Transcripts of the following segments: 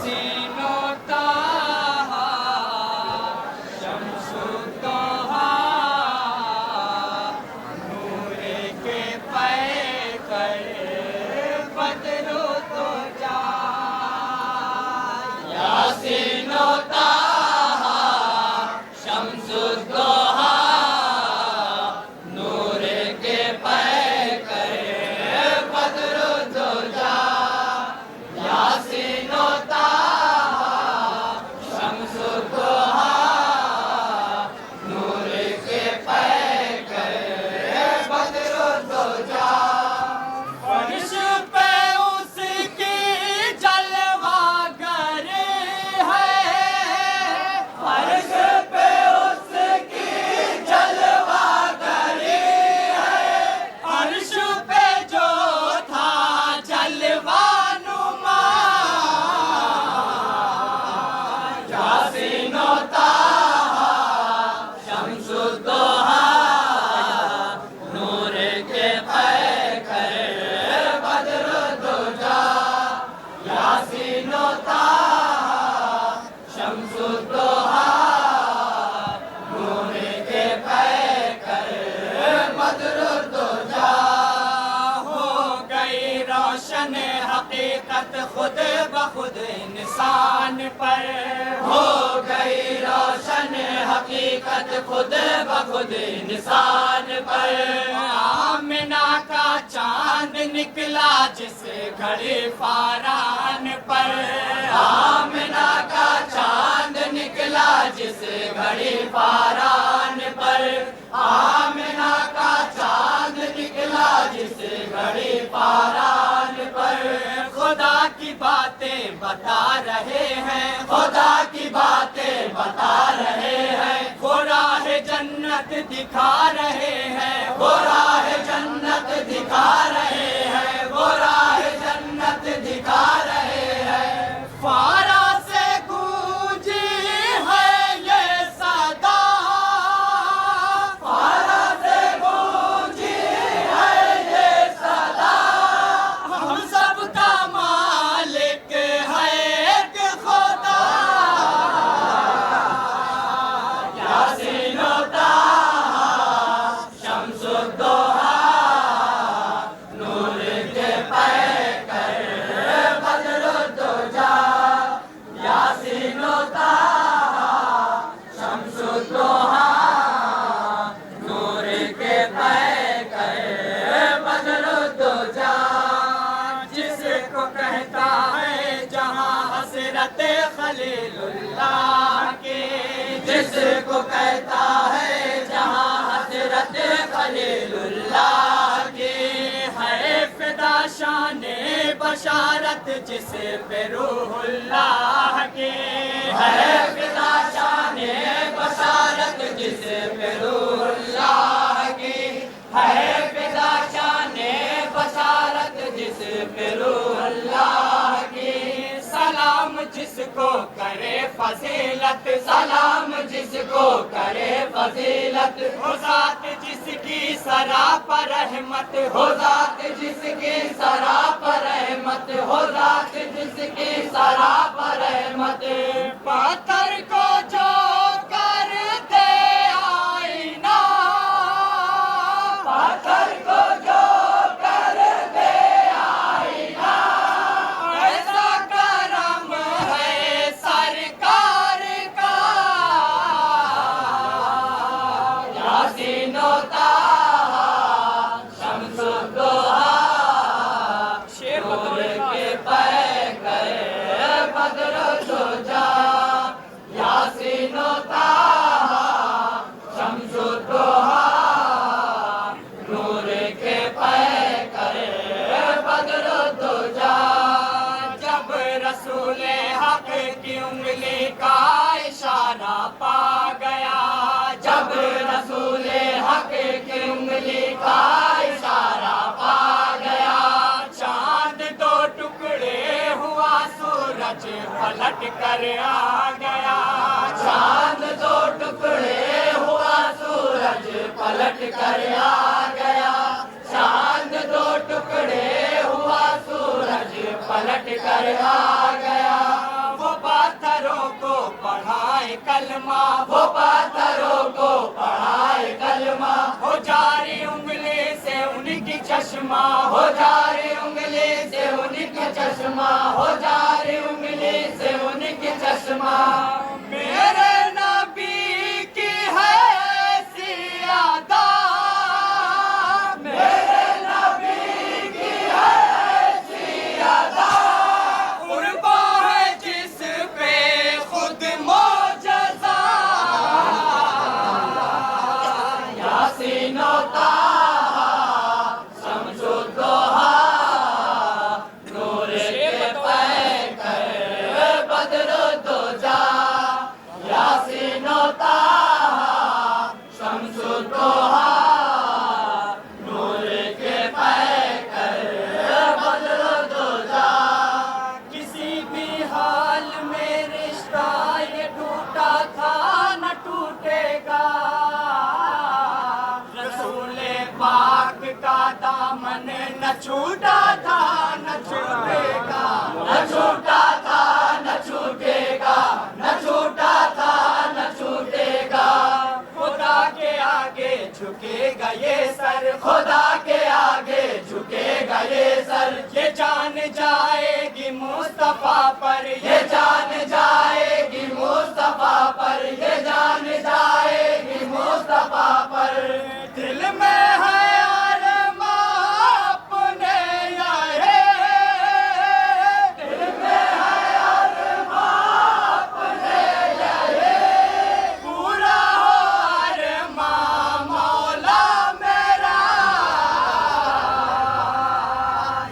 यासीनो ताहा शम्सु तोहा नूरे के पैकर बदरो तो जा यासीनो ताहा शम्सु तोहा नूरे के पैकर बदरो तो जा यासीनो ताहा शम्सु तोहा नूरे के पैकर बदरो तो जा फर्श पे उसकी जलवागर है फर्श पे उसकी जलवागर है अर्श पे जो था जलवानुमा यासीनो ताहा शम्सु तोहा नूरे के पैकर बदरो तो जा यासीनो ताहा शम्सु तोहा नूरे के पैकर बदरो तो जा हो गई रोशन हकीकत खुद ब खुद इंसान पर हो गई रोशन हकीकत खुद ब खुद इंसान पर आमिना का चांद निकला जिस घड़ी फारान पर आमिना का चांद निकला जिस घड़ी फारान पर आमिना का चांद निकला जिस घड़ी फारान पर खुदा की बातें बता रहे हैं खुदा की बातें बता रहे हैं वो राह जन्नत दिखा रहे हैं वो राह जन्नत दिखा रहे हैं वो राह जन्नत दिखा रहे हैं फारा से गूंजी है ये सदा फारा से गूंजी है ये सदा हम सबका मालिक है एक खुदा यासीनो ताहा शम्सु तोहा नूर के पैकर बदरो तो जा यासीनो ताहा शम्सु तोहा नूर के पैकर बदरो तो जा जिसको कहता है जहाँ हसरत खलीलुल्लाह के जिसको कहता है जहाँ हसरत खलीलुल्लाह के है फिदा शाने बशारत जिस पे रूहुल्लाह के है फिदा शाने बशारत जिस पे रूहुल्लाह के है फिदा शाने बशारत जिस पे रूहुल्लाह के सलाम जिसको करे फजीलत सलाम जिसको करे फजीलत हो जात जिसकी सरापा रहमत हो जात जिसकी सरापा रहमत हो जात जिसकी सरापा रहमत पत्थर को जो कर दे आईना पत्थर को जो कर दे आईना ऐसा करम है सरकार का यासीनो ताहा शम्सु तोहा नूर के पैकर बदरो तो जा यासीनो ताहा शम्सु तोहा नूर के पैकर बदरो तो जा जब रसूल हक की उंगली का इशारा पा गया जब रसूल हक की उंगली का इशारा पा गया चांद दो टुकड़े हुआ सूरज पलट कर आ गया चांद दो टुकड़े हुआ सूरज पलट कर आ गया चांद दो टुकड़े हुआ सूरज पलट कर आ गया वो कलमा, वो पत्थरों को पढ़ाए कलमा, हो जारी उंगली से उनकी चश्मा, हो जारी उंगली से उनकी चश्मा, हो जारी उंगली से उनकी चश्मा। मेरे नबी की है ऐसी अदा, मेरे नबी की है ऐसी अदा, कुर्बा है जिस पे खुद मौजज़ा, यासीन और ताहा शम्सु दोहा, नूर के पैकर बद्र दोजा, यासीन और ताहा शम्सु दोहा, नूर के पैकर बद्र दोजा। किसी भी हाल में रिश्ता ये टूटा था न टूटेगा, रसूले पाक का दामन न छूटा था न छूटेगा, न छूटा था न छूटेगा, न छूटा था न छूटेगा। खुदा के आगे झुकेगा ये सर, खुदा के आगे झुकेगा ये सर, ये जान जाएगी मुस्तफा पर, ये जान जाएगी मुस्तफा पर, ये जान जाएगी मुस्तफा पर। दिल में है अरमां अपने आए, दिल में है अरमां अपने आए, पूरा हो अरमां मौला मेरा,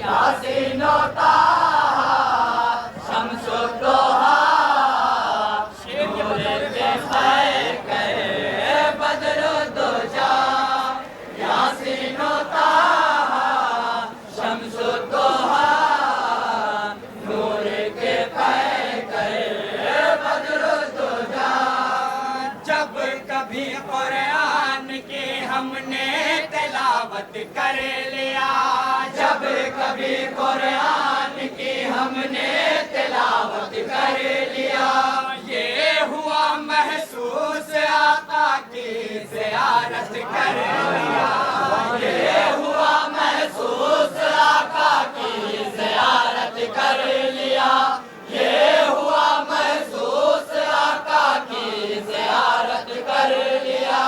यासीन और ताहा शम्सु दोहा, नूर के पैकर बद्र दोजा, यासीन और ताहा शम्सु दोहा, नूर के पैकर बद्र दोजा। जब कभी कुरान की हमने तिलावत कर लिया, जब कभी कुरान की हमने तिलावत कर लिया, ये हुआ महसूस आका की ज़ियारत कर लिया, ये हुआ महसूस आका की ज़ियारत कर लिया, ये हुआ महसूस आका की ज़ियारत कर लिया।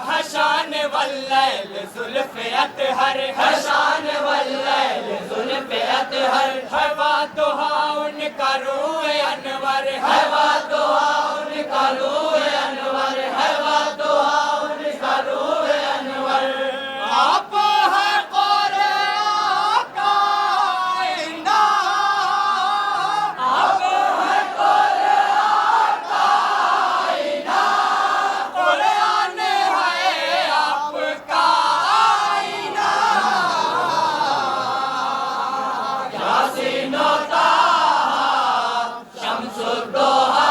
हशान वल्लैल ज़ुल्फ़े अतहर, हशान वल्लैल ज़ुल्फ़े अतहर, हवा दुहा उनका रूए अनवर, हवा दुहा उनका रूए अनवर, हवा दुहा उनका रूए अनवर। आप है कुरान का आईना, आप है कुरान का आईना, कुरान है आपका आईना, यासीन और ताहा शम्सु दोहा,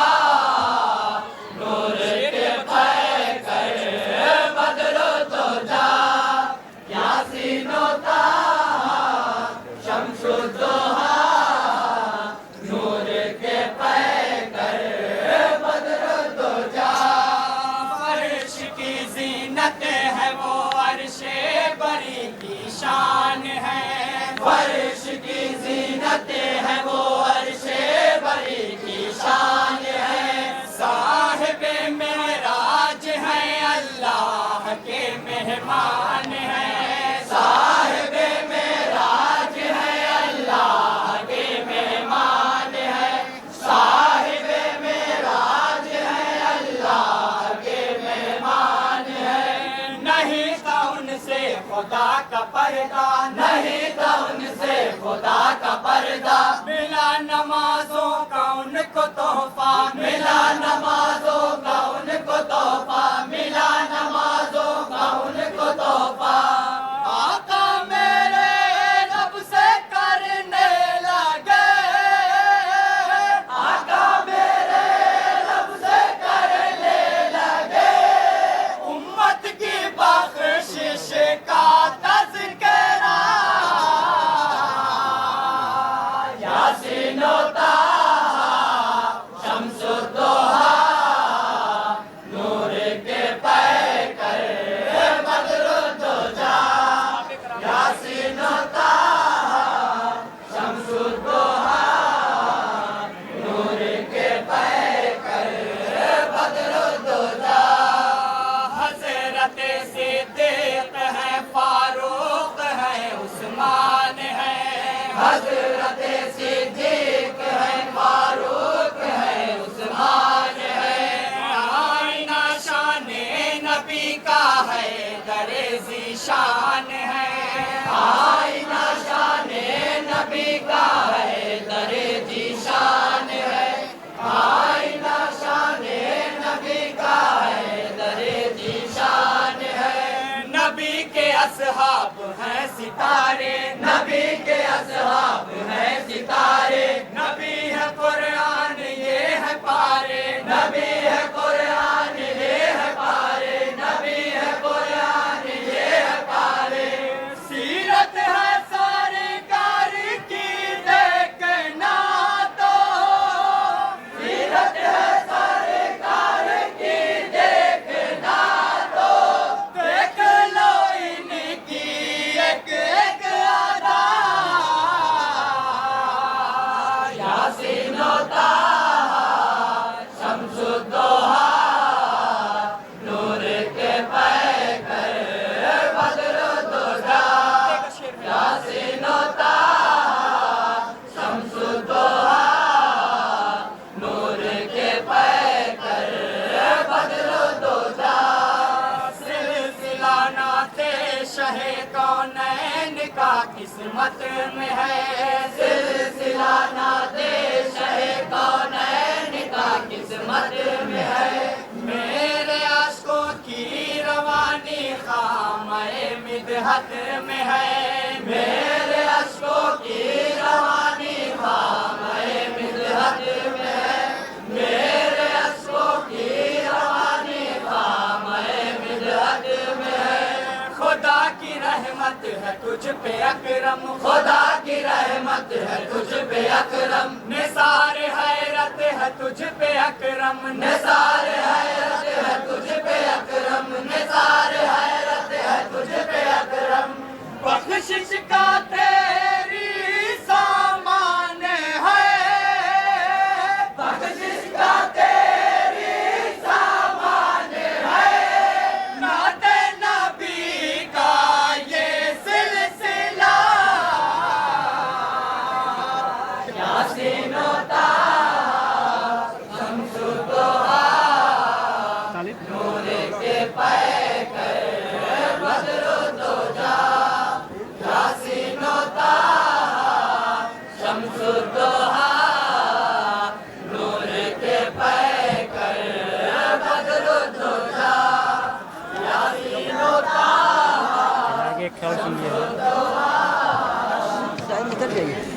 नूर के पैकर बद्र दोजा, यासीन और ताहा शम्सु दोहा, नूर के पैकर बद्र दोजा। फर्श की ज़ीनत है वो अर्शे बरी की शान है, फर्श की ज़ीनत है वो अर्शे बरी की शान है, साहिबे मेराज है अल्लाह के मेहमान है, साहिबे मेराज है अल्लाह के मेहमान है, साहिबे मेराज है अल्लाह के मेहमान है। नहीं था उनसे खुदा का पर्दा, नहीं था उनसे खुदा का पर्दा, मिला नमाजों का उनको तोहफा, मिला नमाजों का उनको तोहफा, मिला नमाजों का उनको तोहफा। आका मेरे रब से करने लगे, आका मेरे रब से करने लगे, उम्मत की बख्शिश का तज़किरा, यासीन और ताहा शम्सु दोहा, हजरत सिद्दीक है, फारूक है, उस्मान है। आईना शाने नबी का है, दरे ज़ीशान है। आईना शाने नबी का है, दरे ज़ीशान है। आईना शाने नबी का है, दरे ज़ीशान है। नबी के असहाब हैं सितारे, नबी के असहाब हैं सितारे। नबी है कुरान ये है पारे, नबी है कुरान ये है पारे, नबी है कुरान ये है पारे। सीरत है सारे कार की देखना तो, सीरत है सारे कार की देखना तो। देख लो इनकी एक एक अदा, यासीन व ताहा, शम्सुद्दोहा, नूर के पैकर, बद्रुद्दोजा। यासीन व ताहा, शम्सुद्दोहा, नूर के पैकर, बद्रुद्दोजा। सिलसिला नाते शहे कौनैन का किस्मत में है, सिलसिला नाते शहे कौनैन का किस्मत में है। मेरे आशिकों की रवानी खामे मिदहत में है, मेरे आशिकों की रवानी खामे मिदहत में है। मेरे आशिकों की रवानी खामे मिदहत में है। खुदा की रहमत है तुझ पे अकरम, खुदा की रहमत है तुझ पे अकरम। निसार हैरत है तुझ पे अकरम, निसार हैरत है तुझ पे अकरम, निसार हैरत है तुझ पे अकरम। बख्शिश का तेरी सामान है, बख्शिश का तेरी सामान है। नाते नबी का ये सिलसिला, यासीन व ताहा, शम्सुद्दोहा, नूर के पैकर, बद्रुद्दोजा। यासीन व ताहा, शम्सुद्दोहा, नूर के पैकर, बद्रुद्दोजा। यासीन व ताहा, आगे ख्याल सुनिए। टाइम इधर जाइए।